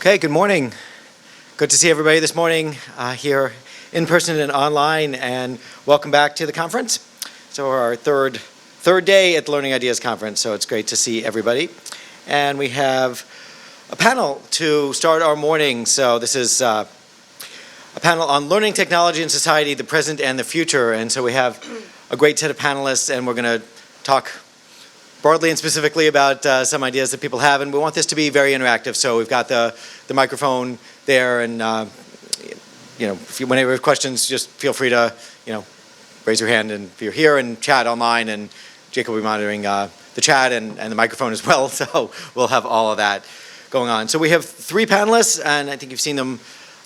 Okay, good morning. Good to see everybody this morning here in person and online, and welcome back to the conference. So our third day at the Learning Ideas Conference, so it's great to see everybody. And we have a panel to start our morning. So this is a panel on learning technology and society, the present and the future. And so we have a great set of panelists, and we're going to talk broadly and specifically about some ideas that people have, and we want this to be very interactive. So we've got the microphone there, and whenever you have questions, just feel free to raise your hand, and if you're here, and chat online, and Jake will be monitoring the chat and the microphone as well. So we'll have all of that going on. So we have three panelists, and I think you've seen them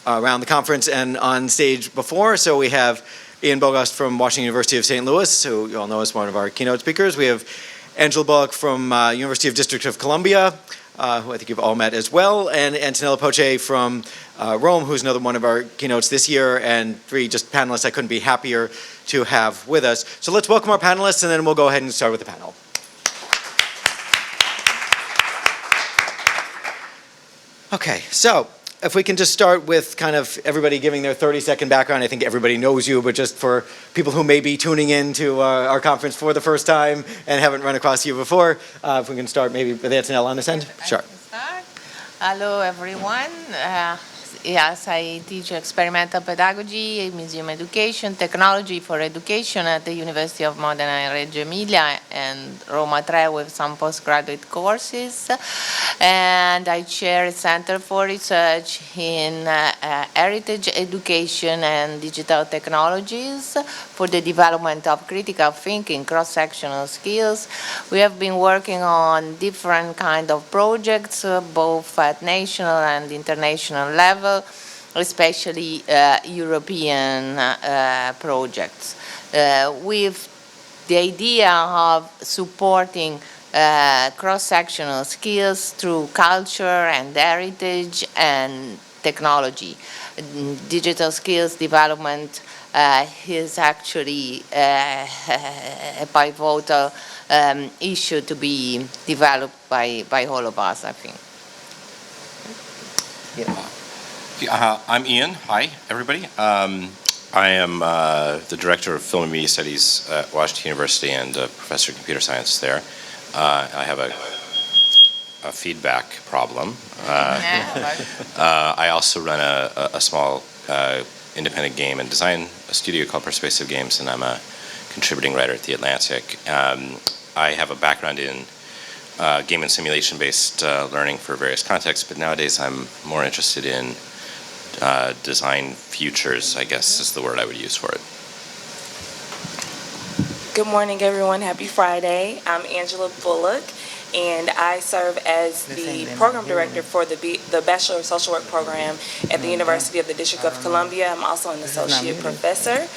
around the conference and on stage before. So we have Ian Bogost from Washington University of St. Louis, who you all know is one of our keynote speakers. We have Angela Bullock from University of District of Columbia, who I think you've all met as well, and Antonella Poce from Rome, who's another one of our keynotes this year, and three just panelists I couldn't be happier to have with us. So let's welcome our panelists, and then we'll go ahead and start with the panel. Okay, so if we can just start with kind of everybody giving their 30-second background. I think everybody knows you, but just for people who may be tuning in to our conference for the first time and haven't run across you before, if we can start maybe with Antonella on this end. Sure. Hello, everyone. Yes, I teach experimental pedagogy, museum education, technology for education at the University of Modena and Reggio Emilia and Roma Tre with some postgraduate courses. And I chair a Center for Research in Heritage Education and Digital Technologies for the development of critical thinking, cross-sectional skills. We have been working on different kind of projects, both at national and international level, especially European projects, with the idea of supporting cross-sectional skills through culture and heritage and technology. Digital skills development is actually a pivotal issue to be developed by all of us, I think. I'm Ian. Hi, everybody. I am the Director of Film and Media Studies at Washington University and a Professor of Computer Science there. I have a feedback problem. I also run a small independent game and design studio called Persuasive Games, and I'm a contributing writer at The Atlantic. I have a background in game and simulation-based learning for various contexts, but nowadays I'm more interested in design futures, I guess is the word I would use for it. Good morning, everyone. Happy Friday. I'm Angela Bullock, and I serve as the program director for the Bachelor of Social Work program at the University of the District of Columbia. I'm also an associate professor.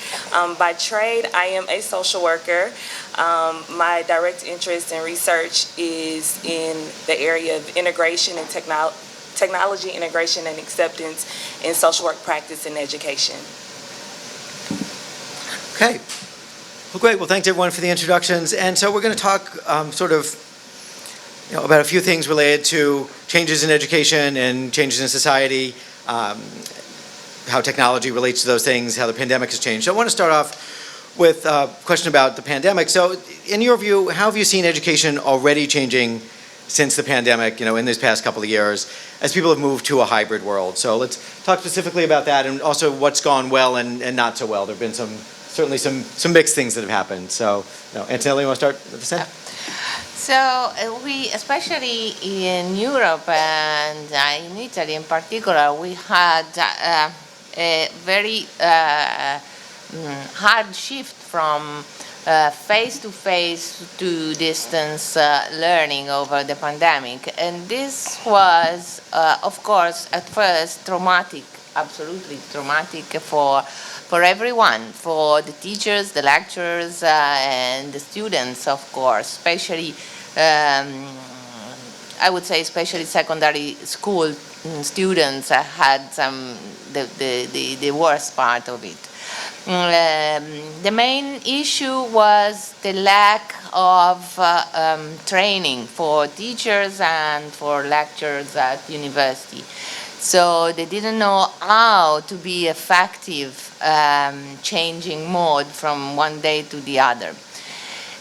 By trade, I am a social worker. My direct interest in research is in the area of integration and technology integration and acceptance in social work practice and education. Okay. Well, great. Well, thanks everyone for the introductions. And so we're going to talk about a few things related to changes in education and changes in society, how technology relates to those things, how the pandemic has changed. So I want to start off with a question about the pandemic. So in your view, how have you seen education already changing since the pandemic, in this past couple of years, as people have moved to a hybrid world? So let's talk specifically about that, and also what's gone well and not so well. There have been certainly some mixed things that have happened. So, Antonella, you want to start at this end? So we, especially in Europe and in Italy in particular, we had a very hard shift from face-to-face to distance learning over the pandemic. And this was, of course, at first traumatic, absolutely traumatic for everyone, for the teachers, the lecturers, and the students, of course, especially, I would say especially secondary school students had the worst part of it. The main issue was the lack of training for teachers and for lecturers at university. So they didn't know how to be effective changing mode from one day to the other.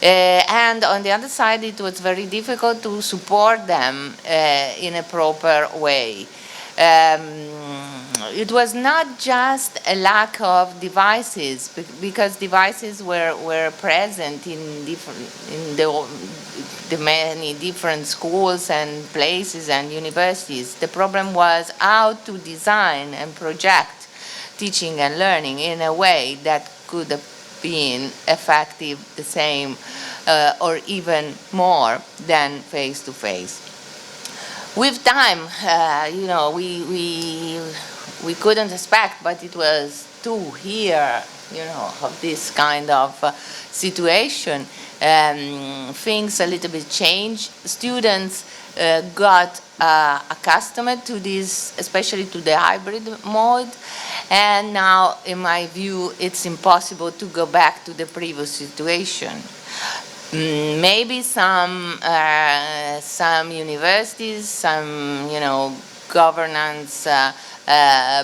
And on the other side, it was very difficult to support them in a proper way. It was not just a lack of devices, because devices were present in the many different schools and places and universities. The problem was how to design and project teaching and learning in a way that could have been effective the same or even more than face-to-face. With time, we couldn't expect, but it was to hear, of this kind of situation. Things a little bit changed. Students got accustomed to this, especially to the hybrid mode. And now, in my view, it's impossible to go back to the previous situation. Maybe some universities, some governance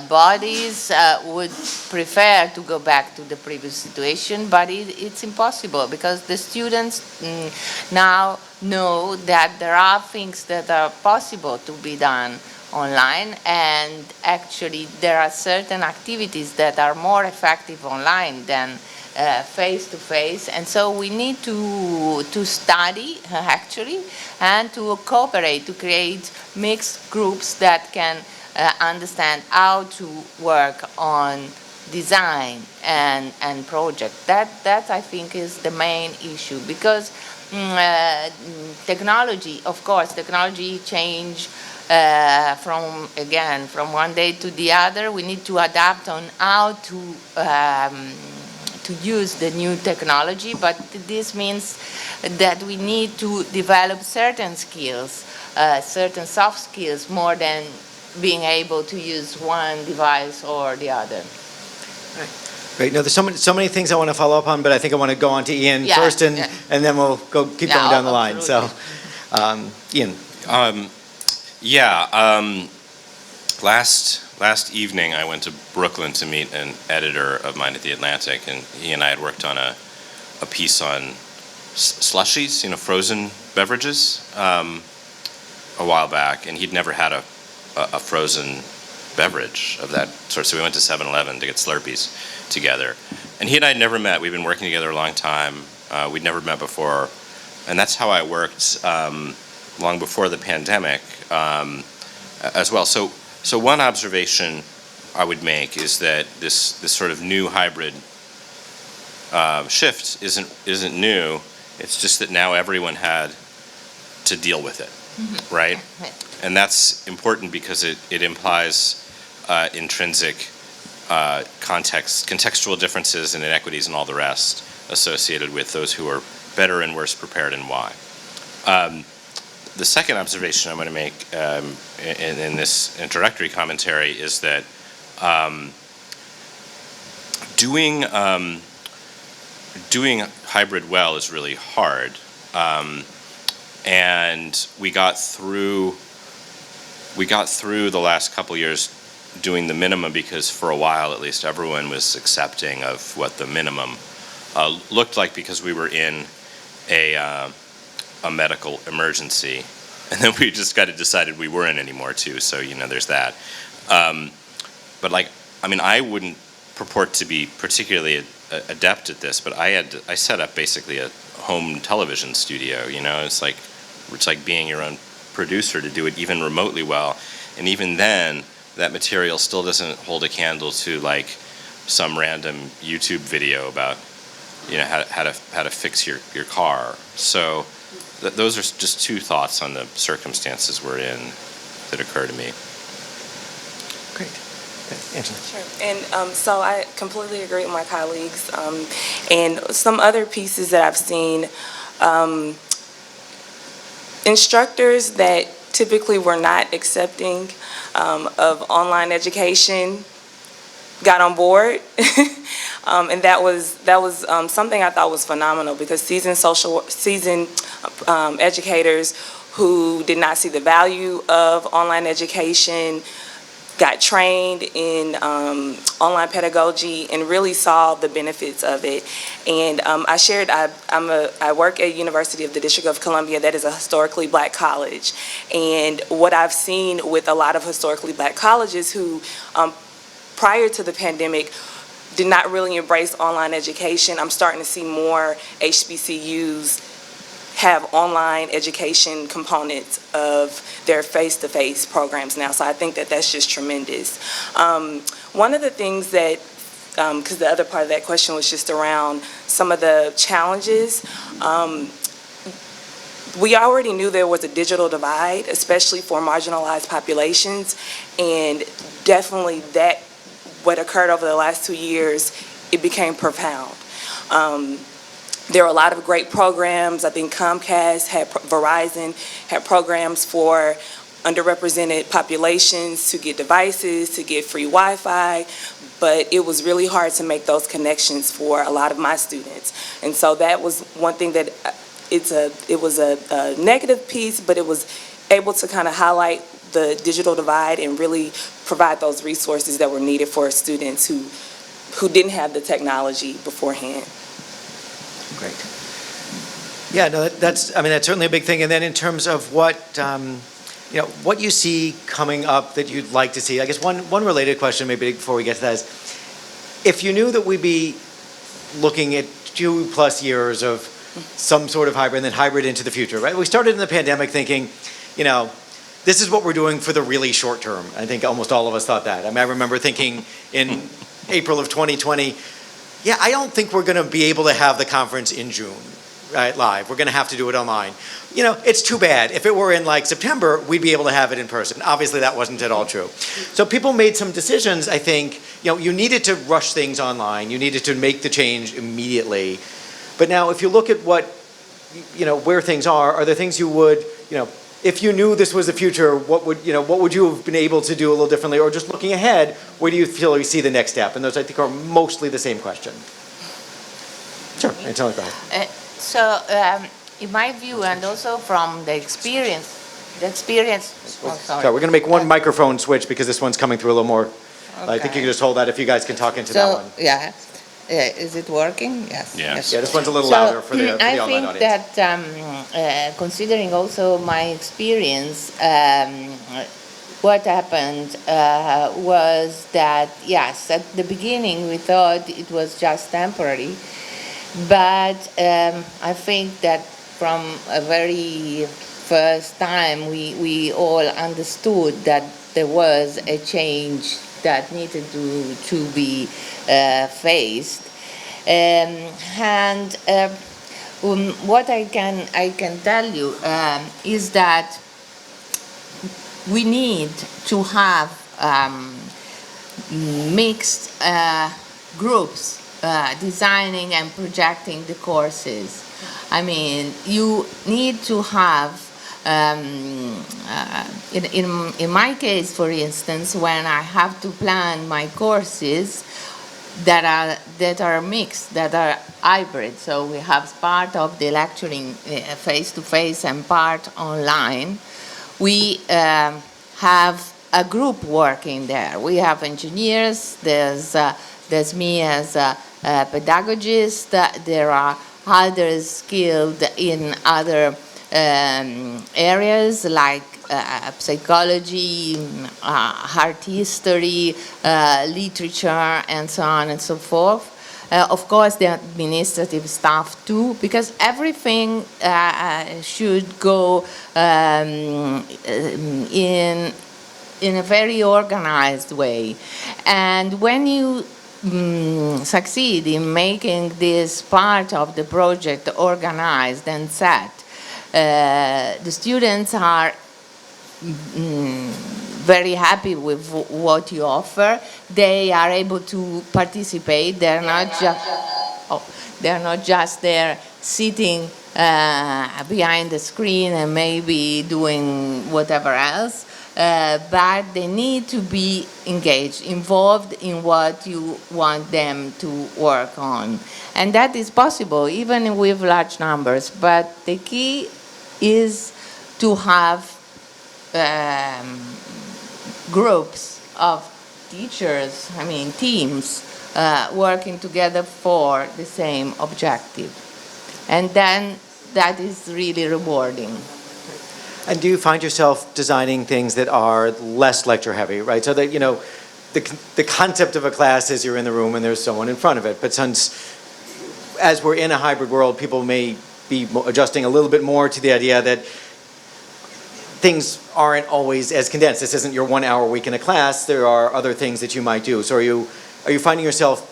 bodies would prefer to go back to the previous situation, but it's impossible because the students now know that there are things that are possible to be done online, and actually there are certain activities that are more effective online than face-to-face, and so we need to study actually and to cooperate to create mixed groups that can understand how to work on design and project. That I think is the main issue, because technology, of course, technology change from one day to the other. We need to adapt on how to use the new technology, but this means that we need to develop certain skills, certain soft skills, more than being able to use one device or the other. Great. No, there's so many things I want to follow up on, but I think I want to go on to Ian first, and then we'll keep going down the line. So, Ian. Last evening, I went to Brooklyn to meet an editor of mine at The Atlantic, and he and I had worked on a piece on slushies, frozen beverages, a while back, and he'd never had a frozen beverage of that sort. So we went to 7-Eleven to get Slurpees together, and he and I had never met. We've been working together a long time. We'd never met before, and that's how I worked long before the pandemic as well. So one observation I would make is that this sort of new hybrid shift isn't new. It's just that now everyone had to deal with it, right? And that's important because it implies intrinsic contextual differences and inequities and all the rest associated with those who are better and worse prepared, and why. The second observation I'm going to make in this introductory commentary is that doing hybrid well is really hard, and we got through the last couple years doing the minimum because for a while at least everyone was accepting of what the minimum looked like, because we were in a medical emergency, and then we just kind of decided we weren't anymore too. So there's that. But I wouldn't purport to be particularly adept at this, but I set up basically a home television studio. It's like being your own producer to do it even remotely well, and even then, that material still doesn't hold a candle to some random YouTube video about how to fix your car. So those are just two thoughts on the circumstances we're in that occur to me. Great. Angela. Sure. And so I completely agree with my colleagues. And some other pieces that I've seen, instructors that typically were not accepting of online education got on board. And that was something I thought was phenomenal, because seasoned educators who did not see the value of online education got trained in online pedagogy and really saw the benefits of it. And I shared, I work at University of the District of Columbia. That is a historically black college. And what I've seen with a lot of historically black colleges who, prior to the pandemic, did not really embrace online education, I'm starting to see more HBCUs have online education components of their face-to-face programs now. So I think that that's just tremendous. One of the things that, because the other part of that question was just around some of the challenges, we already knew there was a digital divide, especially for marginalized populations, and definitely that, what occurred over the last 2 years, it became profound. There are a lot of great programs. I think Comcast Verizon had programs for underrepresented populations to get devices, to get free Wi-Fi, but it was really hard to make those connections for a lot of my students. And so that was one thing that it was a negative piece, but it was able to kind of highlight the digital divide and really provide those resources that were needed for students who didn't have the technology beforehand. Great. Yeah, no, that's certainly a big thing. And then in terms of what, what you see coming up that you'd like to see, I guess one related question maybe before we get to that is, if you knew that we'd be looking at 2+ years of some sort of hybrid and then hybrid into the future, right? We started in the pandemic thinking, this is what we're doing for the really short term. I think almost all of us thought that. I mean, I remember thinking in April of 2020, yeah, I don't think we're going to be able to have the conference in June, right, live. We're going to have to do it online. It's too bad. If it were in like September, we'd be able to have it in person. Obviously, that wasn't at all true. So people made some decisions, I think. You needed to rush things online. You needed to make the change immediately. But now, if you look at what, where things are there things you would, if you knew this was the future, what would you have been able to do a little differently? Or just looking ahead, where do you feel you see the next step? And those, I think, are mostly the same question. Sure, Angela, go ahead. In my view, and also from the experience, Sorry, we're going to make one microphone switch because this one's coming through a little more. Okay. I think you can just hold that if you guys can talk into that one. Yeah. Is it working? Yes. Yes. Yeah, this one's a little louder for the online audience. I think that considering also my experience, what happened was that, yes, at the beginning we thought it was just temporary, but I think that from a very first time we all understood that there was a change that needed to be faced, what I can tell you is that we need to have mixed groups designing and projecting the courses. I mean, you need to have in my case, for instance, when I have to plan my courses that are mixed, that are hybrid, so we have part of the lecturing face-to-face and part online, we have a group working there. We have engineers, there's me as a pedagogist, there are others skilled in other areas like psychology, art history, literature, and so on and so forth. Of course, the administrative staff too, because everything should go in a very organized way. And when you succeed in making this part of the project organized and set, the students are very happy with what you offer. They are able to participate. They're not just there sitting behind the screen and maybe doing whatever else, but they need to be engaged, involved in what you want them to work on. And that is possible even with large numbers, but the key is to have groups of teachers, teams, working together for the same objective. And then that is really rewarding. And do you find yourself designing things that are less lecture heavy, right? So that, the concept of a class is you're in the room and there's someone in front of it. But since, as we're in a hybrid world, people may be adjusting a little bit more to the idea that things aren't always as condensed. This isn't your 1 hour week in a class. There are other things that you might do. So are you finding yourself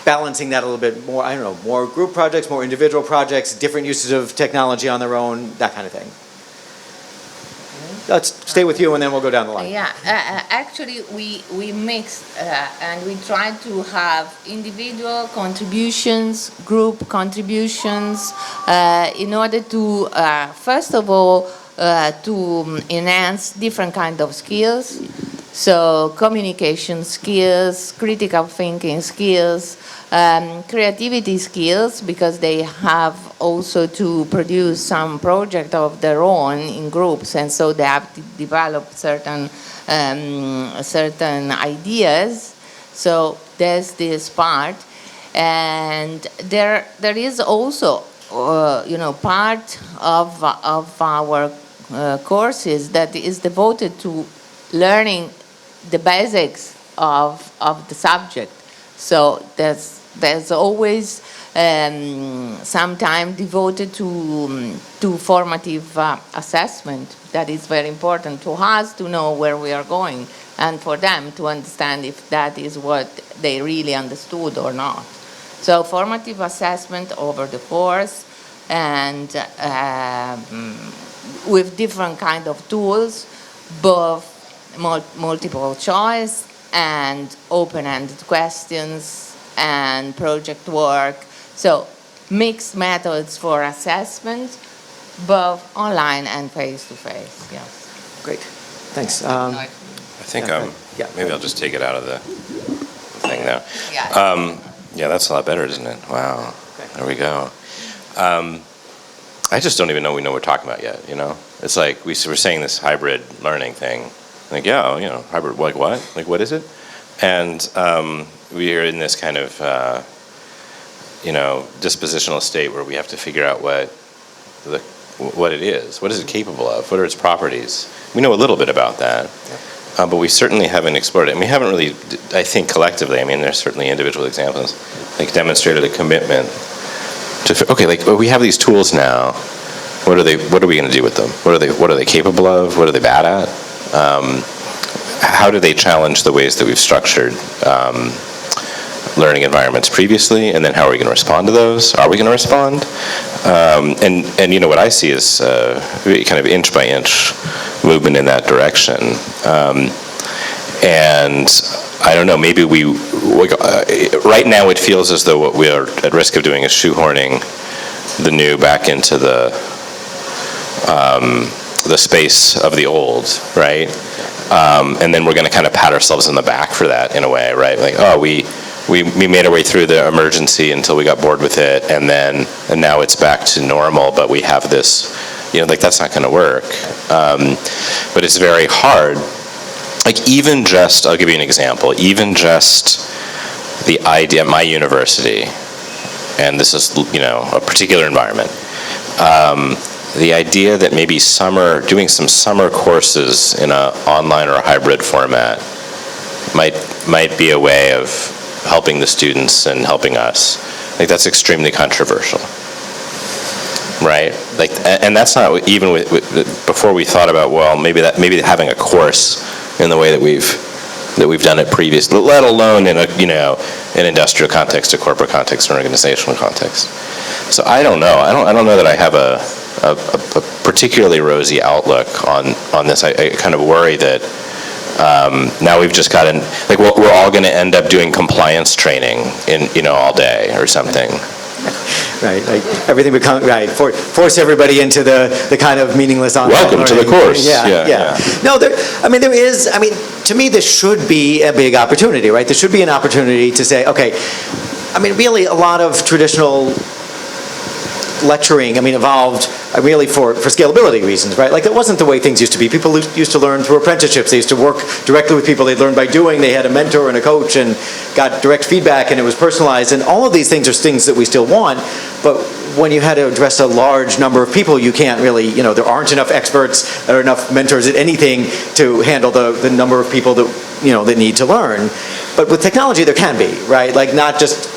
balancing that a little bit more, I don't know, more group projects, more individual projects, different uses of technology on their own, that kind of thing? Let's stay with you and then we'll go down the line. Actually, we mix and we try to have individual contributions, group contributions, in order to, first of all, to enhance different kind of skills. So communication skills, critical thinking skills, creativity skills, because they have also to produce some project of their own in groups, and so they have to develop certain ideas. So there's this part, and there is also part of our courses that is devoted to learning the basics of the subject. So there's always some time devoted to formative assessment. That is very important to us to know where we are going, and for them to understand if that is what they really understood or not. So formative assessment over the course, and with different kind of tools, both multiple choice and open-ended questions and project work. So mixed methods for assessment, both online and face-to-face. Yes. Great, thanks. I think yeah. maybe I'll just take it out of the thing now. Yeah. Yeah, that's a lot better, isn't it? Wow. Okay. There we go. I just don't even know we know what we're talking about yet, It's like we're saying this hybrid learning thing. Like, yeah, hybrid, like what? Like, what is it? And we are in this kind of, dispositional state where we have to figure out what it is. What is it capable of? What are its properties? We know a little bit about that, but we certainly haven't explored it. And we haven't really, I think, collectively, there's certainly individual examples, demonstrated a commitment to, okay, we have these tools now. What are we going to do with them? What are they capable of? What are they bad at? How do they challenge the ways that we've structured learning environments previously, and then how are we going to respond to those? Are we going to respond? And what I see is kind of inch by inch movement in that direction. And I don't know, maybe right now it feels as though what we are at risk of doing is shoehorning the new back into the space of the old, right? And then we're going to kind of pat ourselves in the back for that in a way, right? Like, oh, we made our way through the emergency until we got bored with it, and now it's back to normal, but we have this, that's not going to work. But it's very hard. Even just, I'll give you an example, even just the idea at my university, and this is, a particular environment, the idea that maybe doing some summer courses in an online or a hybrid format might be a way of helping the students and helping us. That's extremely controversial, right? And that's not even before we thought about, well, maybe having a course in the way that we've done it previously, let alone in an industrial context, a corporate context, or organizational context. So I don't know. I don't know that I have a particularly rosy outlook on this. I kind of worry that now we've just gotten, we're all going to end up doing compliance training all day or something. Right, everything becomes, force everybody into the kind of meaningless online Welcome to the course. Yeah. No, there is, to me this should be a big opportunity, right? There should be an opportunity to say, okay, really a lot of traditional lecturing, evolved really for scalability reasons, right? Like that wasn't the way things used to be. People used to learn through apprenticeships. They used to work directly with people. They'd learn by doing. They had a mentor and a coach and got direct feedback, and it was personalized. And all of these things are things that we still want, but when you had to address a large number of people, you can't really, there aren't enough experts or enough mentors at anything to handle the number of people that, that need to learn. But with technology, there can be, right? Like not just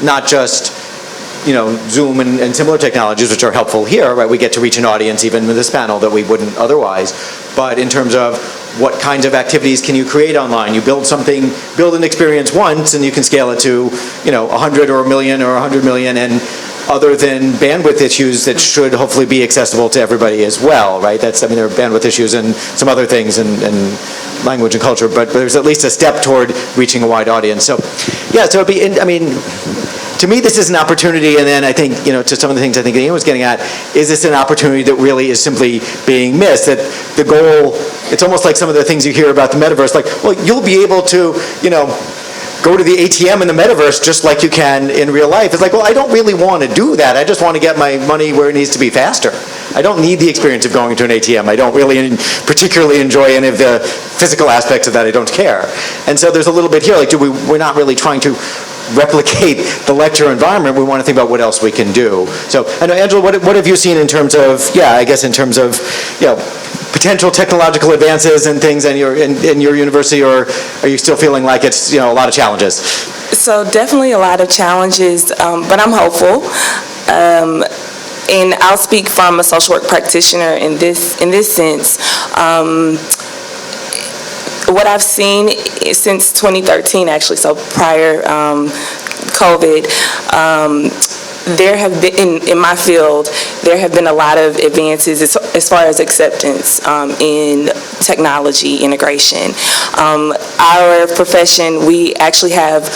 Zoom and similar technologies, which are helpful here, right? We get to reach an audience even with this panel that we wouldn't otherwise. But in terms of what kinds of activities can you create online? You build an experience once, and you can scale it to, 100 or a million or 100 million, and other than bandwidth issues that should hopefully be accessible to everybody as well, right? There are bandwidth issues and some other things and language and culture, but there's at least a step toward reaching a wide audience. So, yeah, so it'd be, to me, this is an opportunity, and then I think, to some of the things I think Ian was getting at, is this an opportunity that really is simply being missed? That the goal, it's almost like some of the things you hear about the metaverse, like, well, you'll be able to, go to the ATM in the metaverse just like you can in real life. It's like, well, I don't really want to do that. I just want to get my money where it needs to be faster. I don't need the experience of going to an ATM. I don't really particularly enjoy any of the physical aspects of that. I don't care. And so there's a little bit here, like, we're not really trying to replicate the lecture environment. We want to think about what else we can do. So, I know, Angela, what have you seen in terms of, potential technological advances and things in your university, or are you still feeling like it's, a lot of challenges? So definitely a lot of challenges, but I'm hopeful. And I'll speak from a social work practitioner in this sense. What I've seen since 2013, actually, so prior COVID, there have been, in my field, there have been a lot of advances as far as acceptance in technology integration. Our profession, we actually have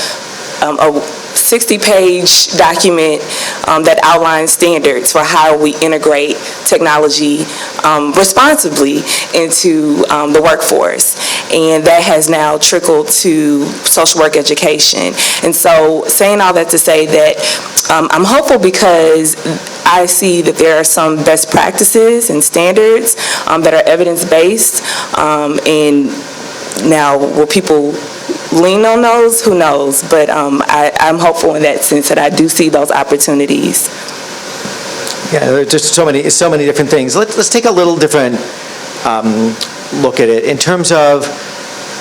a 60-page document that outlines standards for how we integrate technology responsibly into the workforce. And that has now trickled to social work education. And so saying all that to say that I'm hopeful because I see that there are some best practices and standards that are evidence-based. And now, will people lean on those? Who knows? But I'm hopeful in that sense that I do see those opportunities. Yeah, there are just so many different things. Let's take a little different look at it in terms of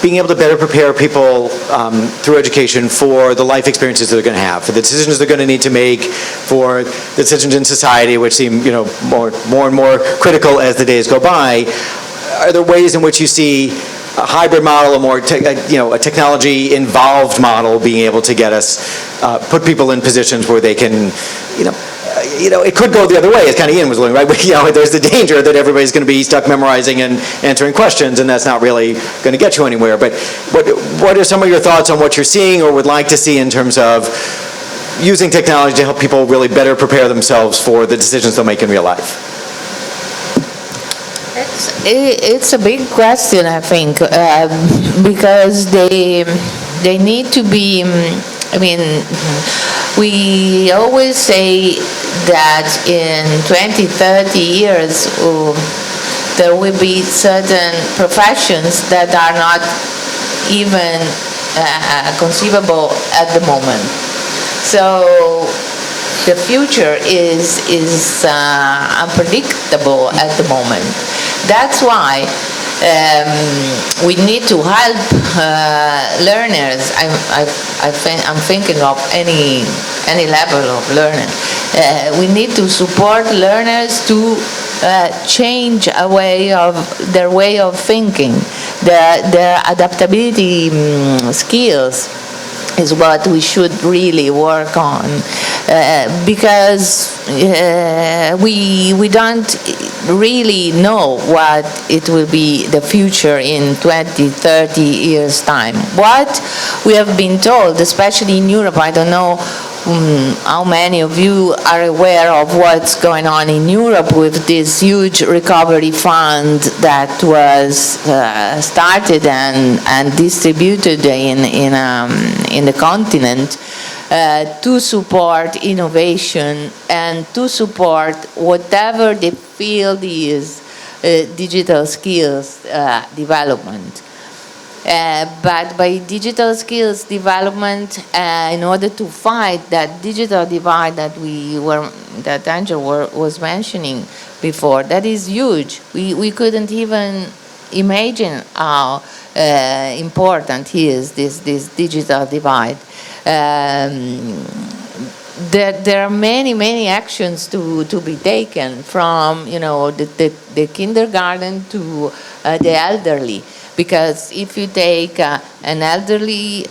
being able to better prepare people through education for the life experiences that they're going to have, for the decisions they're going to need to make, for the decisions in society, which seem more and more critical as the days go by. Are there ways in which you see a hybrid model, a technology-involved model being able to get us, put people in positions where they can, it could go the other way, as kind of Ian was alluding, right? There's the danger that everybody's going to be stuck memorizing and answering questions, and that's not really going to get you anywhere. But what are some of your thoughts on what you're seeing or would like to see in terms of using technology to help people really better prepare themselves for the decisions they'll make in real life? It's a big question, I think, because they need to be. We always say that in 20, 30 years there will be certain professions that are not even conceivable at the moment. So the future is unpredictable at the moment. That's why we need to help learners. I'm thinking of any level of learning. We need to support learners to change their way of thinking. Their adaptability skills is what we should really work on, because we don't really know what it will be the future in 20, 30 years' time. What we have been told, especially in Europe, I don't know how many of you are aware of what's going on in Europe with this huge recovery fund that was started and distributed in the continent. to support innovation and to support whatever the field is, digital skills development. But by digital skills development, in order to fight that digital divide that Angel was mentioning before, that is huge. We couldn't even imagine how important is this digital divide. There are many actions to be taken, from the kindergarten to the elderly. Because if you take an elderly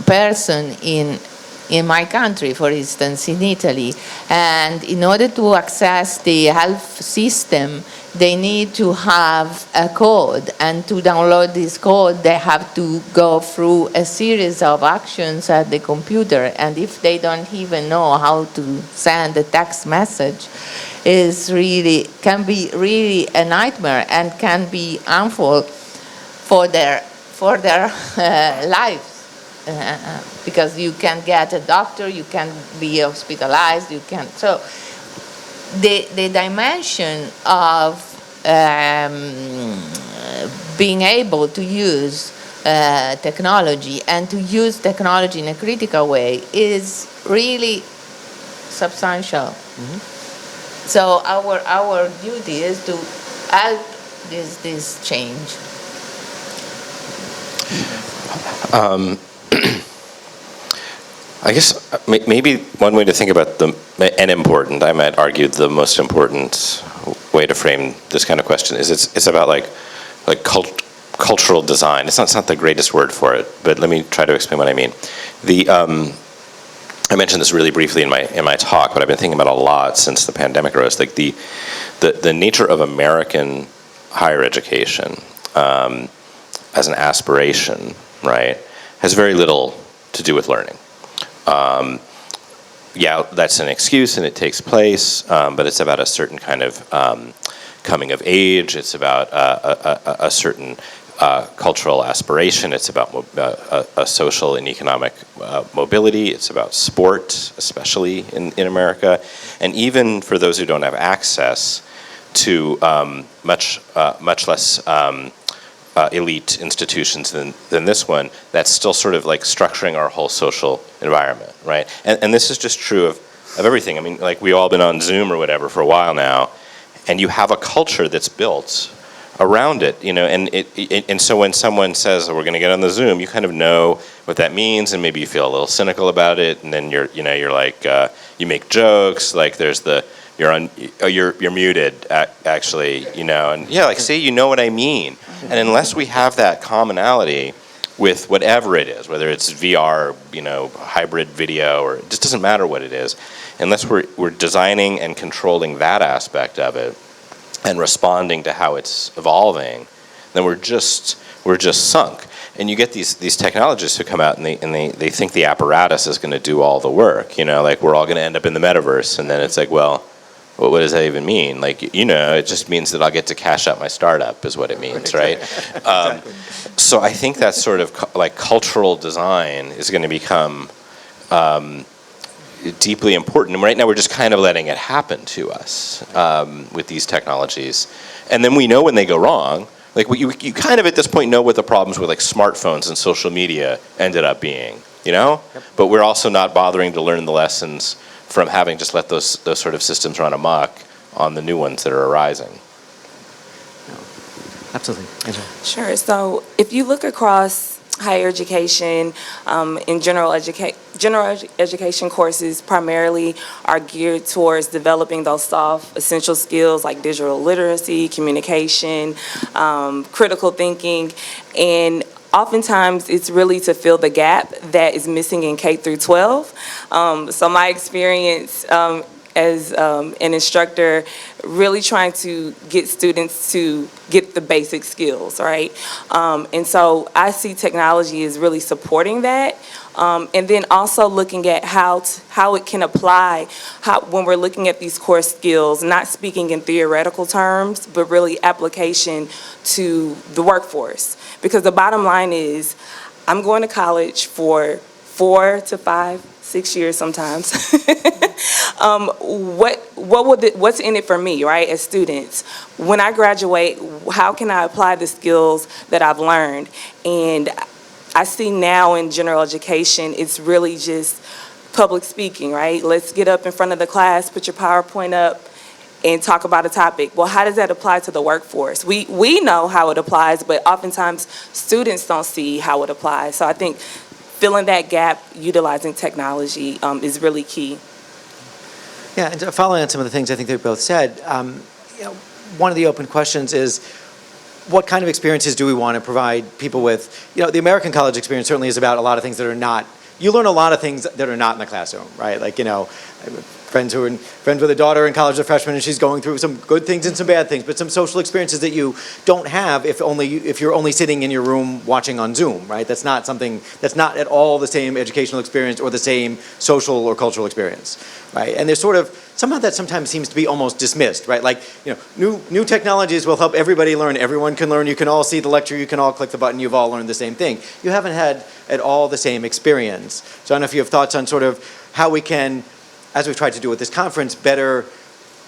person in my country, for instance, in Italy, and in order to access the health system, they need to have a code, and to download this code, they have to go through a series of actions at the computer, and if they don't even know how to send a text message, can be really a nightmare and can be harmful for their lives, because you can get a doctor, you can be hospitalized, so the dimension of being able to use technology and to use technology in a critical way is really substantial. Mm-hmm. So our duty is to help this change. I guess maybe one way to think about I might argue the most important way to frame this kind of question is it's about like cultural design. It's not the greatest word for it, but let me try to explain what I mean. I mentioned this really briefly in my talk, but I've been thinking about it a lot since the pandemic arose. Like the nature of American higher education as an aspiration, right, has very little to do with learning. Yeah, that's an excuse and it takes place, but it's about a certain kind of coming of age. It's about a certain cultural aspiration. It's about a social and economic mobility. It's about sport, especially in America. And even for those who don't have access to much less elite institutions than this one, that's still sort of like structuring our whole social environment, right? And this is just true of everything. I mean, like we've all been on Zoom or whatever for a while now, and you have a culture that's built around it, and so when someone says, oh, we're going to get on the Zoom, you kind of know what that means, and maybe you feel a little cynical about it, and then you're like, you make jokes, like you're muted, actually, and yeah, like, see, you know what I mean. And unless we have that commonality with whatever it is, whether it's VR, hybrid video, or it just doesn't matter what it is, unless we're designing and controlling that aspect of it and responding to how it's evolving, then we're just sunk. And you get these technologists who come out and they think the apparatus is going to do all the work, like we're all going to end up in the metaverse, and then it's like, well, what does that even mean? Like, it just means that I'll get to cash out my startup is what it means, right? So I think that sort of like cultural design is going to become deeply important. And right now we're just kind of letting it happen to us with these technologies. And then we know when they go wrong. Like you kind of at this point know what the problems with like smartphones and social media ended up being, Yep. But we're also not bothering to learn the lessons from having just let those sort of systems run amok on the new ones that are arising. Absolutely. Sure. So if you look across higher education, in general education courses primarily are geared towards developing those soft essential skills like digital literacy, communication, critical thinking, and oftentimes it's really to fill the gap that is missing in K through 12. So my experience as an instructor, really trying to get students to get the basic skills, right? And so I see technology as really supporting that. And then also looking at how it can apply when we're looking at these core skills, not speaking in theoretical terms, but really application to the workforce. Because the bottom line is, I'm going to college for 4 to 5 6 years sometimes. What's in it for me, right, as students? When I graduate, how can I apply the skills that I've learned? And I see now in general education, it's really just public speaking, right? Let's get up in front of the class, put your PowerPoint up, and talk about a topic. Well, how does that apply to the workforce? We know how it applies, but oftentimes students don't see how it applies. So I think filling that gap, utilizing technology is really key. Yeah, and following on some of the things I think they both said, one of the open questions is, what kind of experiences do we want to provide people with? The American college experience certainly is about a lot of things that are not, you learn a lot of things that are not in the classroom, right? Like, I have friends with a daughter in college, a freshman, and she's going through some good things and some bad things, but some social experiences that you don't have if you're only sitting in your room watching on Zoom, right? That's not at all the same educational experience or the same social or cultural experience, right? And there's sort of, somehow that sometimes seems to be almost dismissed, right? Like, new technologies will help everybody learn. Everyone can learn. You can all see the lecture. You can all click the button. You've all learned the same thing. You haven't had at all the same experience. So I don't know if you have thoughts on sort of how we can, as we've tried to do with this conference, better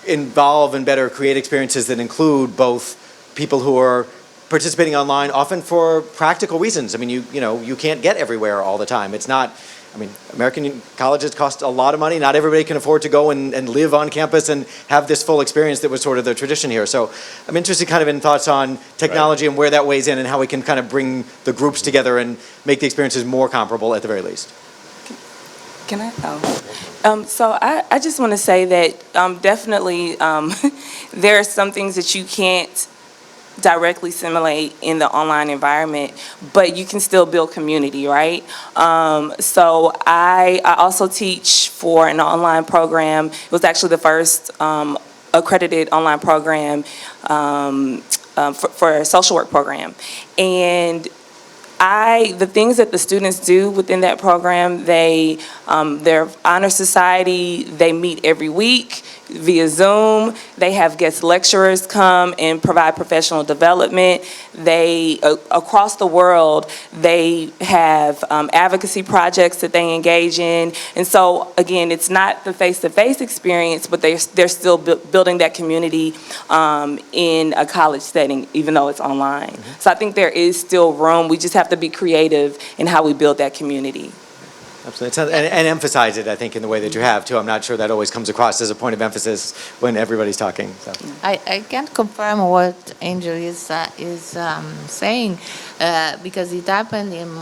involve and better create experiences that include both people who are participating online, often for practical reasons. I mean, you can't get everywhere all the time. It's not, American colleges cost a lot of money. Not everybody can afford to go and live on campus and have this full experience that was sort of the tradition here. So I'm interested kind of in thoughts on technology and where that weighs in and how we can kind of bring the groups together and make the experiences more comparable at the very least. Can I? So I just want to say that definitely there are some things that you can't directly simulate in the online environment, but you can still build community, right? So I also teach for an online program. It was actually the first accredited online program for a social work program. And the things that the students do within that program, their honor society, they meet every week via Zoom. They have guest lecturers come and provide professional development. They, across the world, they have advocacy projects that they engage in. And so, again, it's not the face-to-face experience, but they're still building that community in a college setting, even though it's online. Mm-hmm. So I think there is still room. We just have to be creative in how we build that community. Absolutely. And emphasize it, I think, in the way that you have, too. I'm not sure that always comes across as a point of emphasis when everybody's talking. So. I can't confirm what Angel is saying because it happened in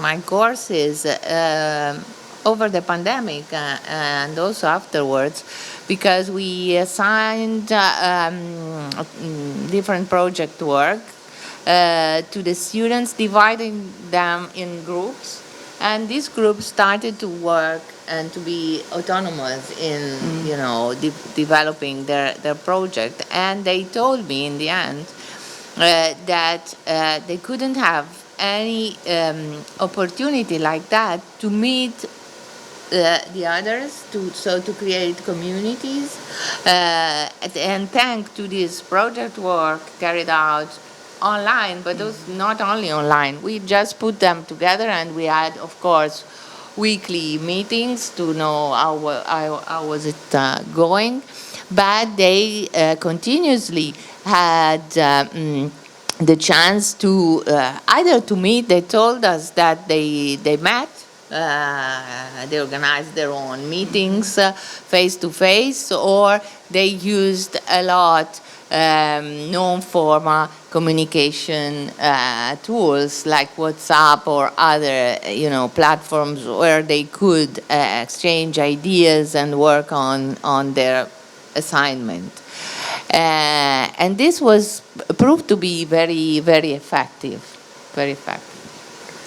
my courses over the pandemic and also afterwards, because we assigned different project work to the students, dividing them in groups. And these groups started to work and to be autonomous in, developing their project. And they told me in the end that they couldn't have any opportunity like that to meet the others, to create communities. And thanks to this project work carried out online, but those not only online. We just put them together, and we had, of course, weekly meetings to know how was it going. But they continuously had the chance to either to meet. They told us that they met. They organized their own meetings face to face, or they used a lot non-formal communication tools like WhatsApp or other platforms where they could exchange ideas and work on their assignment. And this was proved to be very, very effective,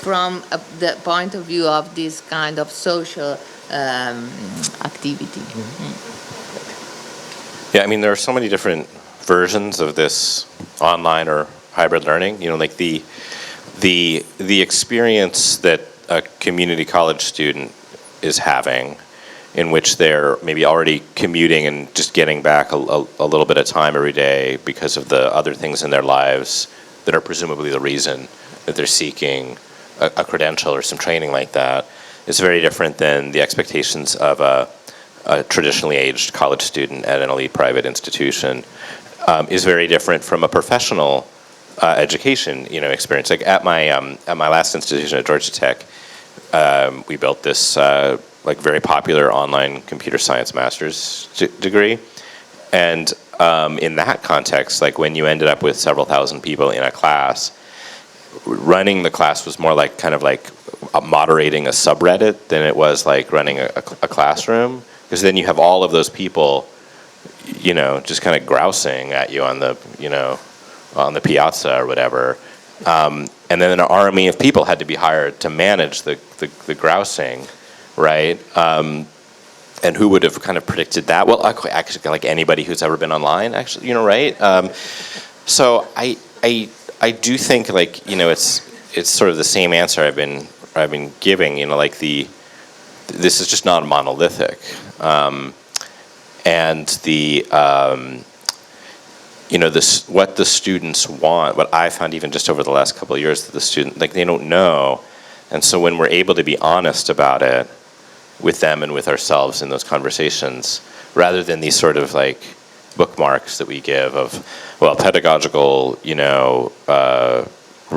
from the point of view of this kind of social activity. Mm-hmm. Yeah, there are so many different versions of this online or hybrid learning. Like the experience that a community college student is having, in which they're maybe already commuting and just getting back a little bit of time every day because of the other things in their lives that are presumably the reason that they're seeking a credential or some training like that. is very different than the expectations of a traditionally aged college student at an elite private institution, is very different from a professional education, experience. Like at my last institution at Georgia Tech, we built this like very popular online computer science master's degree, and in that context, like when you ended up with several thousand people in a class, running the class was more like kind of like moderating a subreddit than it was like running a classroom, because then you have all of those people, just kind of grousing at you on the piazza or whatever. And then an army of people had to be hired to manage the grousing, right? And who would have kind of predicted that? Well, actually, like anybody who's ever been online, actually, right? So I do think like it's sort of the same answer I've been giving. Like this is just not monolithic, and this what the students want. What I found even just over the last couple of years, that the student they don't know, and so when we're able to be honest about it with them and with ourselves in those conversations, rather than these sort of like bookmarks that we give of, well, pedagogical,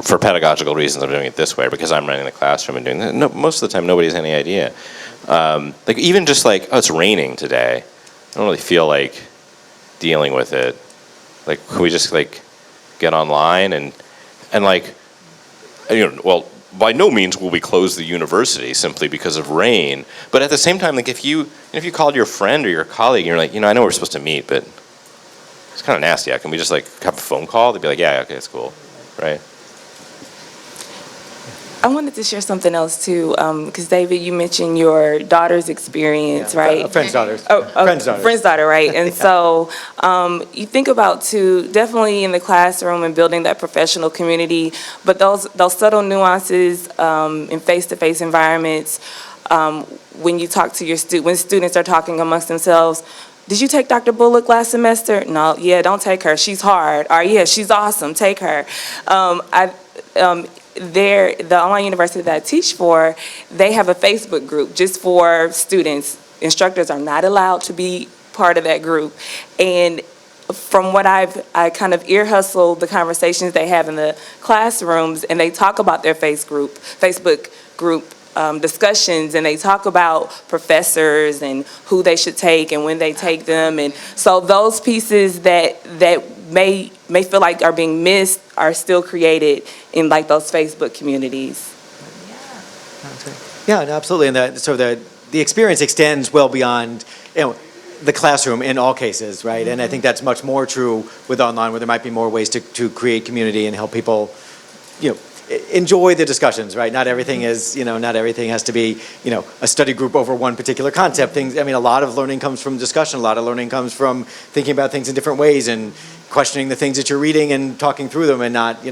for pedagogical reasons I'm doing it this way because I'm running the classroom and doing that. No, most of the time nobody has any idea. Like even just like, oh, it's raining today. I don't really feel like dealing with it. Like, can we just like get online and like, well, by no means will we close the university simply because of rain. But at the same time, like if you called your friend or your colleague and you're like, I know we're supposed to meet, but it's kind of nasty. Can we just like have a phone call? They'd be like, yeah, okay, it's cool, right? I wanted to share something else too, because David, you mentioned your daughter's experience, right? A friend's daughter. Friend's daughter, right? And so you think about too, definitely in the classroom and building that professional community, but those subtle nuances in face-to-face environments, when you talk to when students are talking amongst themselves. Did you take Dr. Bullock last semester? No, yeah, don't take her. She's hard. Or yeah, she's awesome. Take her. The online university that I teach for, they have a Facebook group just for students. Instructors are not allowed to be part of that group. And from what I kind of ear hustle the conversations they have in the classrooms, and they talk about their Facebook group discussions, and they talk about professors and who they should take and when they take them. And so those pieces that may feel like are being missed are still created in like those Facebook communities. Yeah, no, absolutely. And the experience extends well beyond the classroom in all cases, right? And I think that's much more true with online, where there might be more ways to create community and help people, enjoy the discussions, right? Not everything is, not everything has to be, a study group over one particular concept. A lot of learning comes from discussion. A lot of learning comes from thinking about things in different ways and questioning the things that you're reading and talking through them, and not,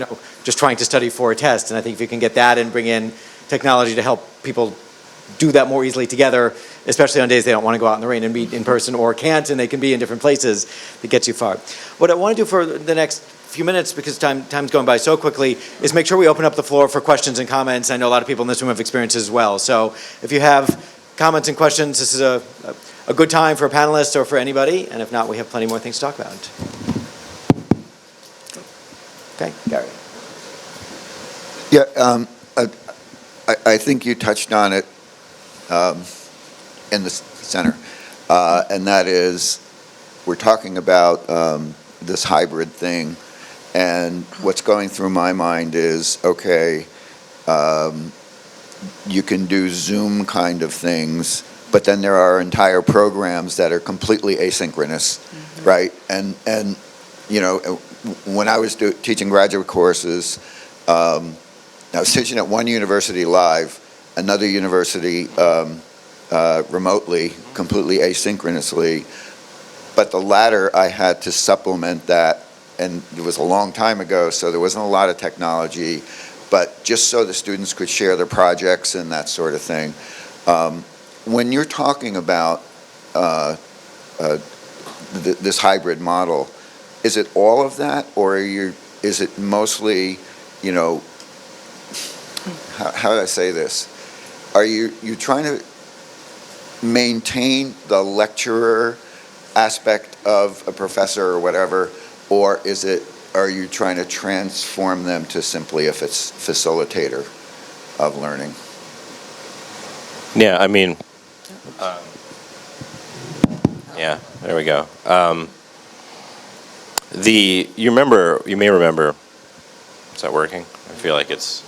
just trying to study for a test. And I think if you can get that and bring in technology to help people do that more easily together, especially on days they don't want to go out in the rain and meet in person or can't, and they can be in different places, it gets you far. What I want to do for the next few minutes, because time's going by so quickly, is make sure we open up the floor for questions and comments. I know a lot of people in this room have experiences as well. So if you have comments and questions, this is a good time for a panelist or for anybody. And if not, we have plenty more things to talk about. Okay, Gary. Yeah, I think you touched on it in the center, and that is, we're talking about this hybrid thing, and what's going through my mind is, okay, you can do Zoom kind of things, but then there are entire programs that are completely asynchronous, right? And when I was teaching graduate courses, I was teaching at one university live, another university remotely, completely asynchronously. But the latter, I had to supplement that, and it was a long time ago, so there wasn't a lot of technology, but just so the students could share their projects and that sort of thing. When you're talking about this hybrid model, is it all of that, or is it mostly, how do I say this? are you trying to maintain the lecturer aspect of a professor or whatever, or are you trying to transform them to simply a facilitator of learning? Yeah, I mean, yeah, there we go. You may remember, is that working? I feel like it's.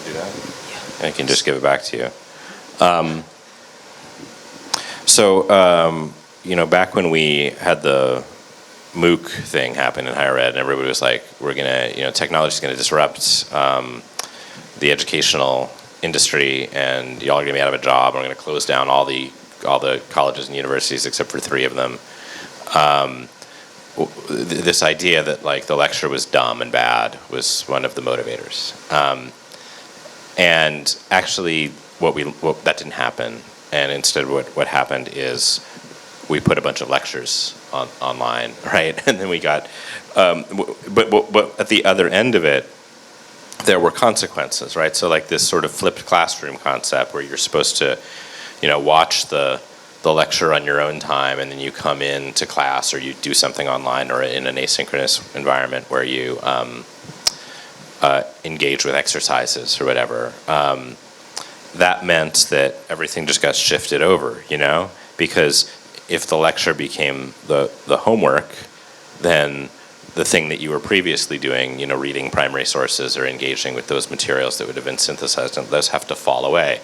Do that? I can just give it back to you. Back when we had the MOOC thing happen in higher ed, and everybody was like, technology's gonna disrupt the educational industry, and y'all are gonna be out of a job, and we're gonna close down all the colleges and universities except for 3 of them. This idea that like the lecture was dumb and bad was one of the motivators. And actually, that didn't happen. And instead, what happened is we put a bunch of lectures online, right? And then we got, but at the other end of it, there were consequences, right? So like this sort of flipped classroom concept where you're supposed to, watch the lecture on your own time, and then you come in to class, or you do something online or in an asynchronous environment where you engage with exercises or whatever. That meant that everything just got shifted over, because if the lecture became the homework, then the thing that you were previously doing, reading primary sources or engaging with those materials that would have been synthesized, and those have to fall away.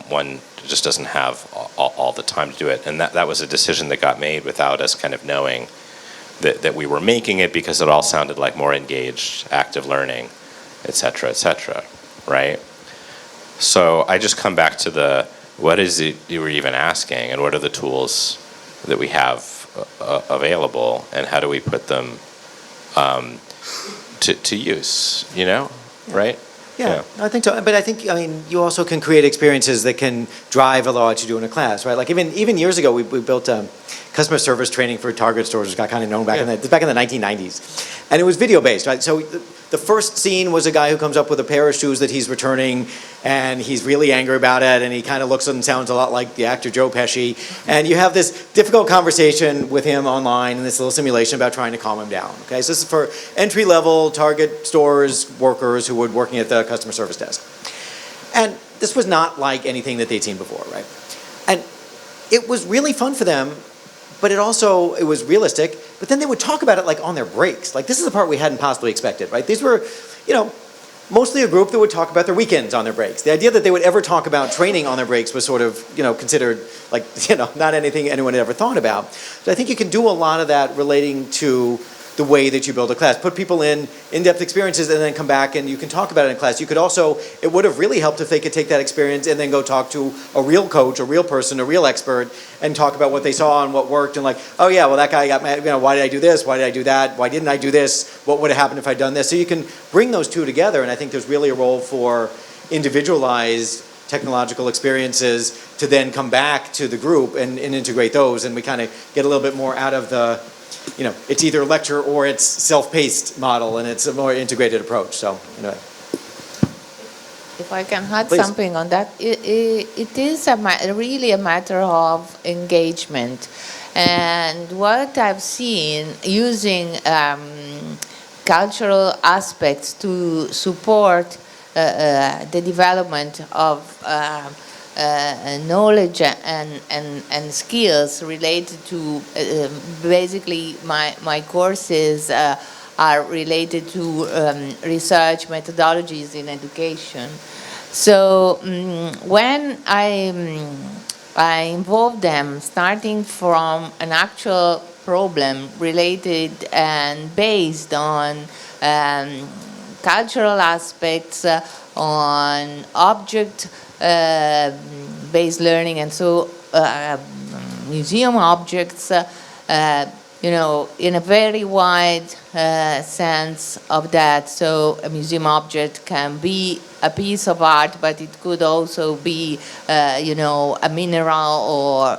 One just doesn't have all the time to do it. And that was a decision that got made without us kind of knowing that we were making it, because it all sounded like more engaged, active learning, et cetera, right? So I just come back to what is it you were even asking, and what are the tools that we have available, and how do we put them to use, right? Yeah, I think so. But I think, you also can create experiences that can drive a lot what you do in a class, right? Like even years ago, we built customer service training for Target stores, which got kind of known back in the 1990s. And it was video based, right? So the first scene was a guy who comes up with a pair of shoes that he's returning, and he's really angry about it, and he kind of looks and sounds a lot like the actor Joe Pesci. And you have this difficult conversation with him online in this little simulation about trying to calm him down. Okay, so this is for entry-level Target stores workers who were working at the customer service desk. And this was not like anything that they'd seen before, right? And it was really fun for them, but it was realistic. But then they would talk about it like on their breaks. Like, this is the part we hadn't possibly expected, right? These were, mostly a group that would talk about their weekends on their breaks. The idea that they would ever talk about training on their breaks was sort of, considered like, not anything anyone had ever thought about. So I think you can do a lot of that relating to the way that you build a class. Put people in in-depth experiences and then come back and you can talk about it in class. You could also, it would have really helped if they could take that experience and then go talk to a real coach, a real person, a real expert, and talk about what they saw and what worked, and like, oh yeah, well that guy got mad, why did I do this? Why did I do that? Why didn't I do this? What would have happened if I'd done this? So you can bring those two together, and I think there's really a role for individualized technological experiences to then come back to the group and integrate those, and we kind of get a little bit more out of the, it's either lecture or it's self-paced model, and it's a more integrated approach. So, anyway. If I can add Please. something on that, it is really a matter of engagement. And what I've seen using cultural aspects to support the development of knowledge and skills related to basically my courses are related to research methodologies in education. So when I involve them starting from an actual problem related and based on cultural aspects, on object-based learning, and so museum objects, in a very wide sense of that. So a museum object can be a piece of art, but it could also be, a mineral or,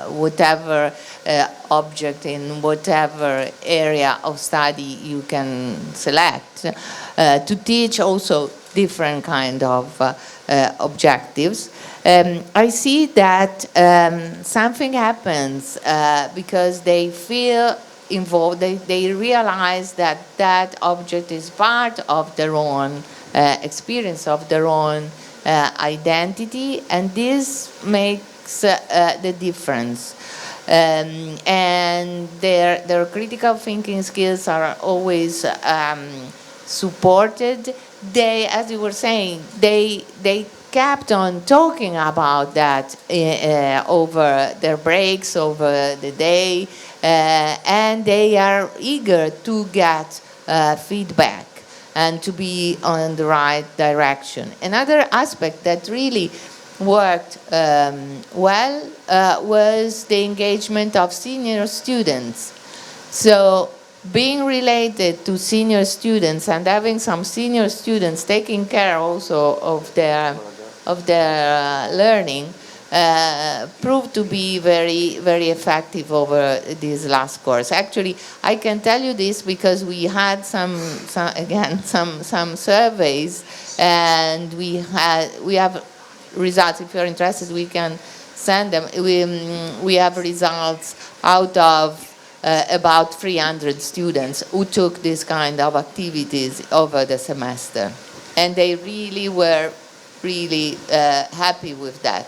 whatever object in whatever area of study you can select. To teach also different kind of objectives. I see that something happens because they feel involved, they realize that that object is part of their own experience, of their own identity, and this makes the difference. And their critical thinking skills are always supported. They, as you were saying, they kept on talking about that over their breaks, over the day, and they are eager to get feedback and to be on the right direction. Another aspect that really worked well was the engagement of senior students. So being related to senior students and having some senior students taking care also of their learning proved to be very, very effective over this last course. Actually, I can tell you this because we had some surveys, and we have results. If you're interested, we can send them. We have results out of about 300 students who took this kind of activities over the semester, and they really were happy with that.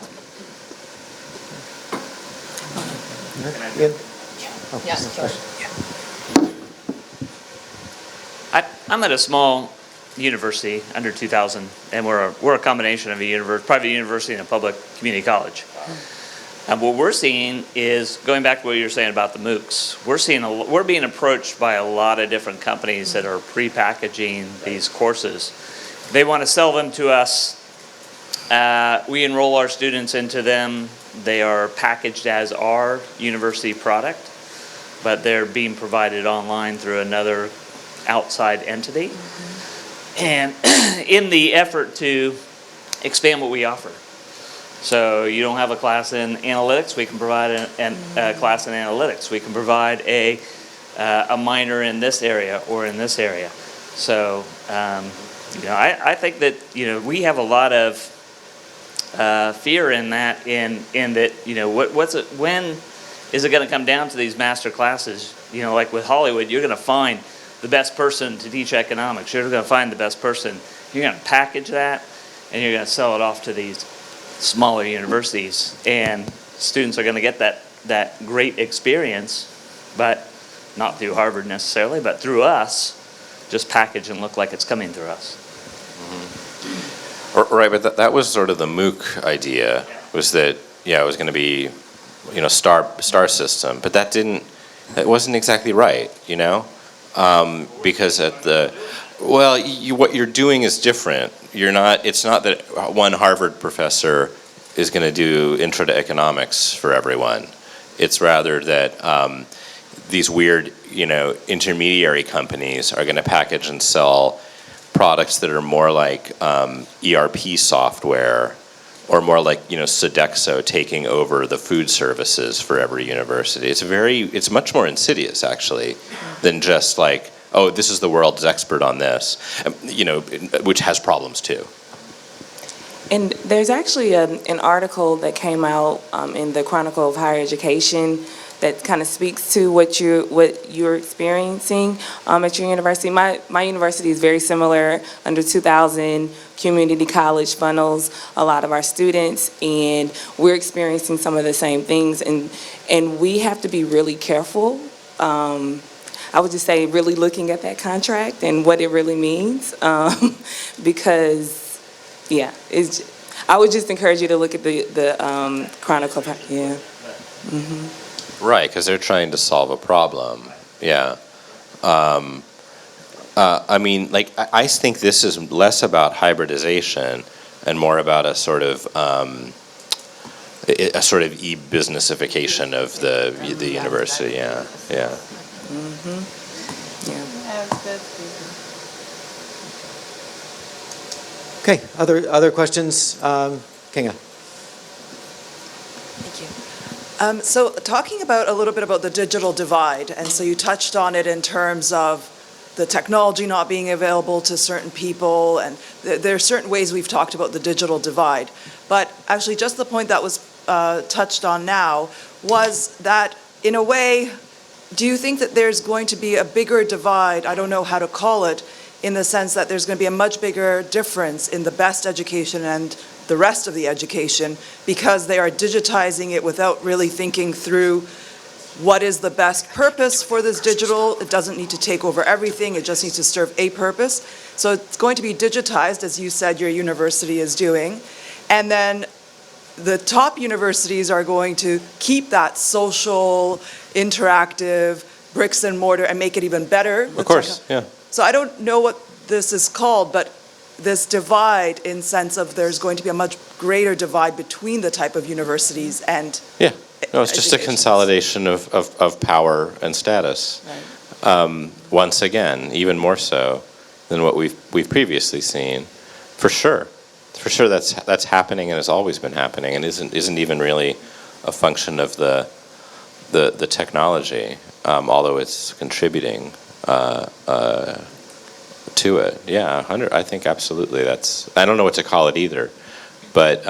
I'm at a small university, under 2,000, and we're a combination of a private university and a public community college. And what we're seeing is, going back to what you were saying about the MOOCs, we're being approached by a lot of different companies that are pre-packaging these courses. They want to sell them to us. We enroll our students into them. They are packaged as our university product, but they're being provided online through another outside entity. And in the effort to expand what we offer. So you don't have a class in analytics, we can provide a class in analytics. We can provide a minor in this area or in this area. So, I think that, we have a lot of fear in that, in that, when is it going to come down to these master classes? Like with Hollywood, you're going to find the best person to teach economics. You're going to find the best person. You're going to package that, and you're going to sell it off to these smaller universities, and students are going to get that great experience, but not through Harvard necessarily, but through us, just package and look like it's coming through us. Mm-hmm. Right, but that was sort of the MOOC idea, was that, it was going to be, star system, but that wasn't exactly right, because what you're doing is different. It's not that one Harvard professor is going to do intro to economics for everyone. It's rather that these weird, intermediary companies are going to package and sell products that are more like ERP software, or more like, Sodexo taking over the food services for every university. It's much more insidious, actually, than just like, oh, this is the world's expert on this, which has problems too. And there's actually an article that came out in the Chronicle of Higher Education that kind of speaks to what you're experiencing at your university. My university is very similar, under 2,000 community college funnels a lot of our students, and we're experiencing some of the same things, and we have to be really careful. I would just say really looking at that contract and what it really means, because, I would just encourage you to look at the Chronicle. Yeah. Mm-hmm. Right, because they're trying to solve a problem. Yeah. I think this is less about hybridization and more about a sort of, a sort of e-businessification of the university. Yeah, yeah. Okay, other questions? Kinga? Thank you. So talking about a little bit about the digital divide, and so you touched on it in terms of the technology not being available to certain people, and there are certain ways we've talked about the digital divide. But actually, just the point that was touched on now was that, in a way, do you think that there's going to be a bigger divide, I don't know how to call it, in the sense that there's going to be a much bigger difference in the best education and the rest of the education because they are digitizing it without really thinking through what is the best purpose for this digital? It doesn't need to take over everything, it just needs to serve a purpose. So it's going to be digitized, as you said your university is doing. And then the top universities are going to keep that social, interactive, bricks and mortar and make it even better. Of course, yeah. So I don't know what this is called, but this divide in sense of there's going to be a much greater divide between the type of universities and Yeah. No, it's just a educations. consolidation of power and status. Right. Once again, even more so than what we've previously seen, for sure. For sure, that's happening and has always been happening, and isn't even really a function of the technology, although it's contributing to it. Yeah, I think absolutely. I don't know what to call it either, but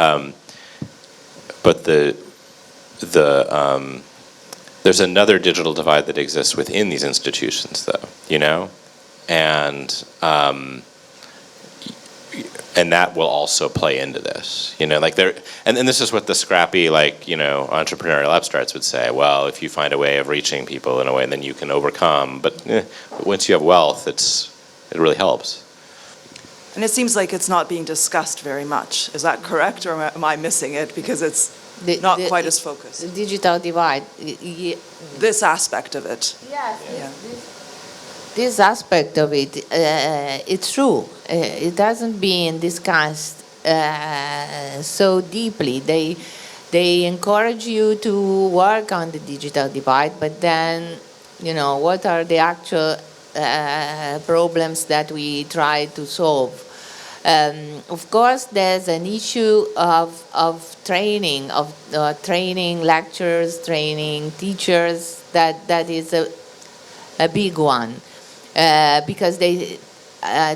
there's another digital divide that exists within these institutions, though, and that will also play into this, like and this is what the scrappy, entrepreneurial upstarts would say. Well, if you find a way of reaching people in a way, then you can overcome. But once you have wealth, it really helps. And it seems like it's not being discussed very much. Is that correct, or am I missing it because it's not quite as focused? The digital divide. This aspect of it. Yes. Yeah. This aspect of it, it's true. It hasn't been discussed so deeply. They encourage you to work on the digital divide, but then, what are the actual problems that we try to solve? Of course, there's an issue of training, training lecturers, training teachers. That is a big one. Because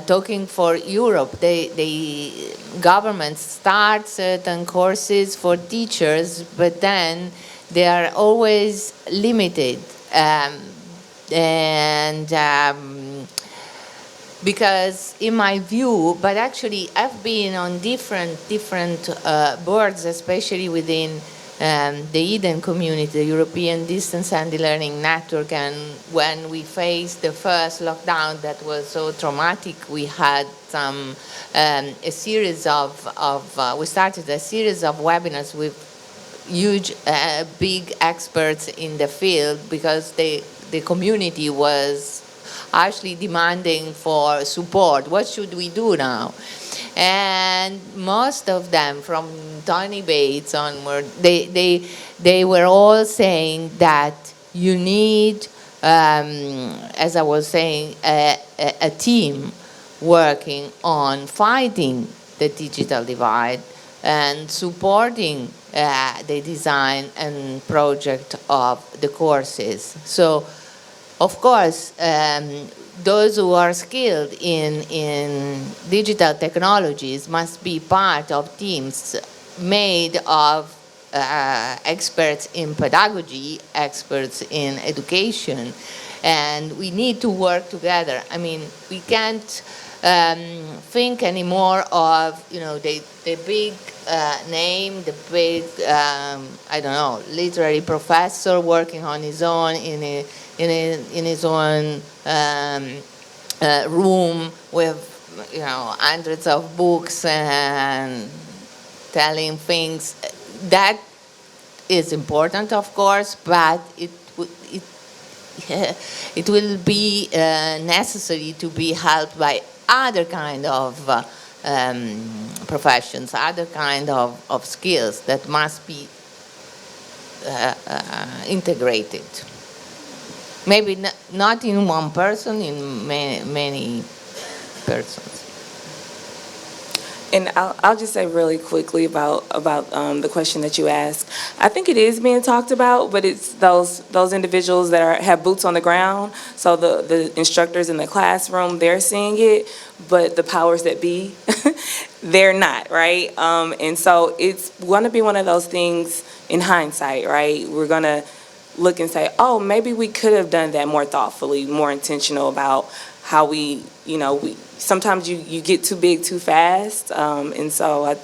talking for Europe, the governments start certain courses for teachers, but then they are always limited, because in my view, but actually I've been on different boards, especially within the EDEN community, the European Distance and Learning Network, and when we faced the first lockdown that was so traumatic, we had we started a series of webinars with huge, big experts in the field because the community was actually demanding for support. What should we do now? And most of them, from Tony Bates onward, they were all saying that you need, as I was saying, a team working on fighting the digital divide and supporting the design and project of the courses. So, of course, those who are skilled in digital technologies must be part of teams made of experts in pedagogy, experts in education, and we need to work together. I mean, we can't think anymore of the big name, the big literary professor working on his own in his own room with hundreds of books and telling things. That is important, of course, but it will be necessary to be helped by other kind of professions, other kind of skills that must be integrated. Maybe not in one person, in many persons. And I'll just say really quickly about the question that you asked. I think it is being talked about, but it's those individuals that have boots on the ground. So the instructors in the classroom, they're seeing it, but the powers that be, they're not, right? And so it's going to be one of those things in hindsight, right? We're going to look and say, oh, maybe we could have done that more thoughtfully, more intentional about how we sometimes you get too big too fast. And so I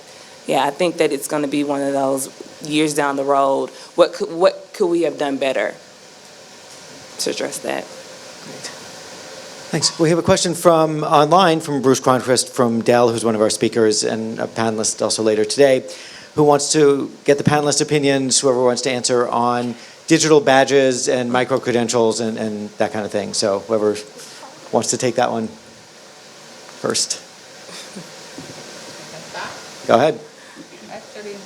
think that it's going to be one of those years down the road. What could we have done better to address that? Thanks. We have a question from online from Bruce Cronquist from Dell, who's one of our speakers and a panelist also later today, who wants to get the panelist opinions, whoever wants to answer, on digital badges and micro-credentials and that kind of thing. So whoever wants to take that one first. Go ahead. Actually,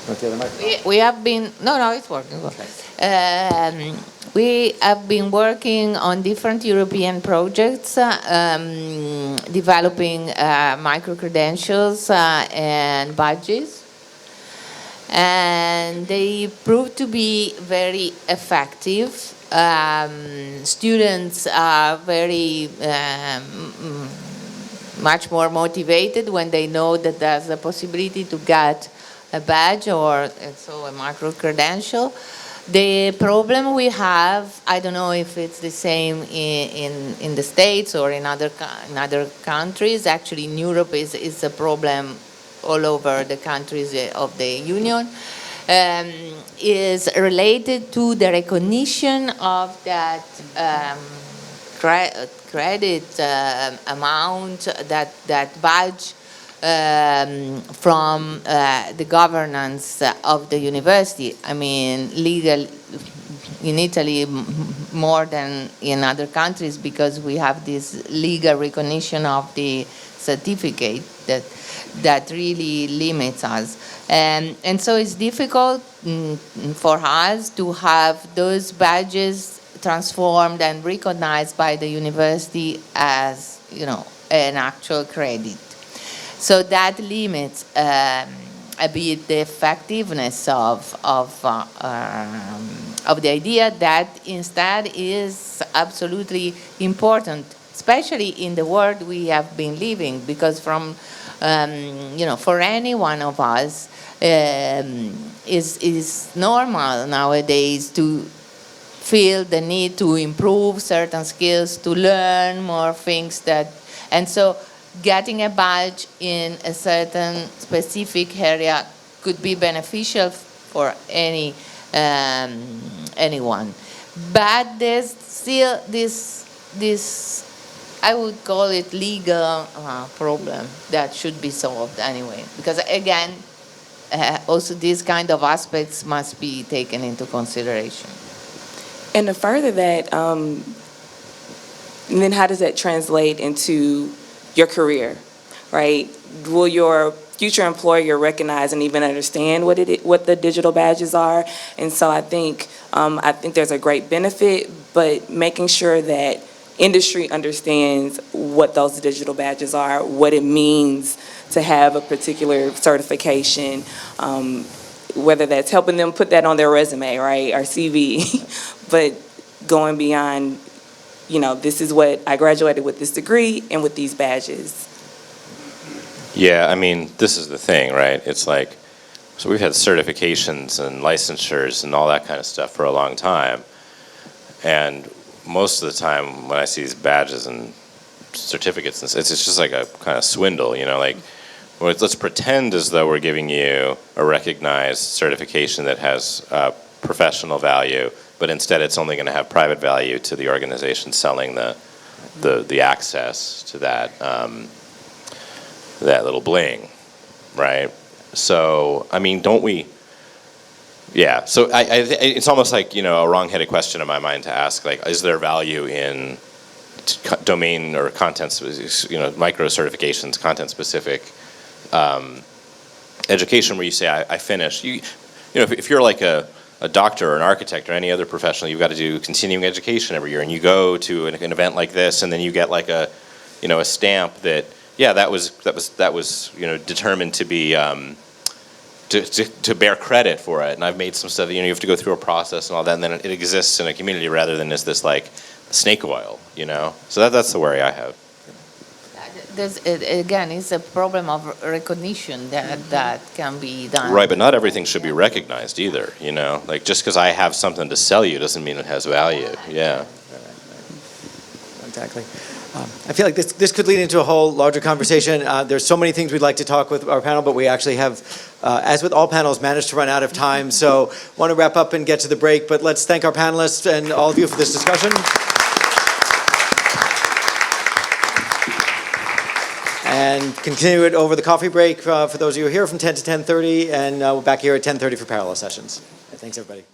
Want the other mic? we have been, no, it's working. We have been working on different European projects, developing micro-credentials and badges. And they proved to be very effective. Students are very much more motivated when they know that there's a possibility to get a badge or so a micro-credential. The problem we have, I don't know if it's the same in the States or in other countries. Actually, in Europe is a problem all over the countries of the Union, is related to the recognition of that credit amount, that badge from the governance of the university. I mean, legal in Italy more than in other countries, because we have this legal recognition of the certificate that really limits us. And so it's difficult for us to have those badges transformed and recognized by the university as, an actual credit. So that limits a bit the effectiveness of the idea that instead is absolutely important, especially in the world we have been living, because for any one of us, is normal nowadays to feel the need to improve certain skills, to learn more things and so getting a badge in a certain specific area could be beneficial for anyone. But there's still this I would call it legal problem that should be solved anyway. Because again, also these kind of aspects must be taken into consideration. And to further that, and then how does that translate into your career, right? Will your future employer recognize and even understand what the digital badges are? And so I think there's a great benefit, but making sure that industry understands what those digital badges are, what it means to have a particular certification, whether that's helping them put that on their resume, right, or CV, but going beyond, this is what I graduated with, this degree and with these badges. Yeah, I mean, this is the thing, right? It's like, so we've had certifications and licensures and all that kind of stuff for a long time. And most of the time when I see these badges and certificates, it's just like a kind of swindle, like, well, let's pretend as though we're giving you a recognized certification that has professional value, but instead it's only going to have private value to the organization selling the access to that that little bling, right? So, I mean, don't we? Yeah. So it's almost like, a wrong-headed question in my mind to ask, like, is there value in domain or content, micro certifications, content-specific education where you say, I finished. if you're like a doctor or an architect or any other professional, you've got to do continuing education every year, and you go to an event like this, and then you get like a stamp that, yeah, that was determined to be to bear credit for it. And I've made some stuff. You have to go through a process and all that, and then it exists in a community rather than as this like snake oil. So that's the worry I have. Again, it's a problem of recognition that can be done. Right, but not everything should be recognized either. Like just because I have something to sell you doesn't mean it has value. Yeah. Exactly. I feel like this could lead into a whole larger conversation. There's so many things we'd like to talk with our panel, but we actually have, as with all panels, managed to run out of time. So want to wrap up and get to the break, but let's thank our panelists and all of you for this discussion. And continue it over the coffee break for those of you who are here from 10 to 10:30, and we're back here at 10:30 for parallel sessions. Thanks, everybody.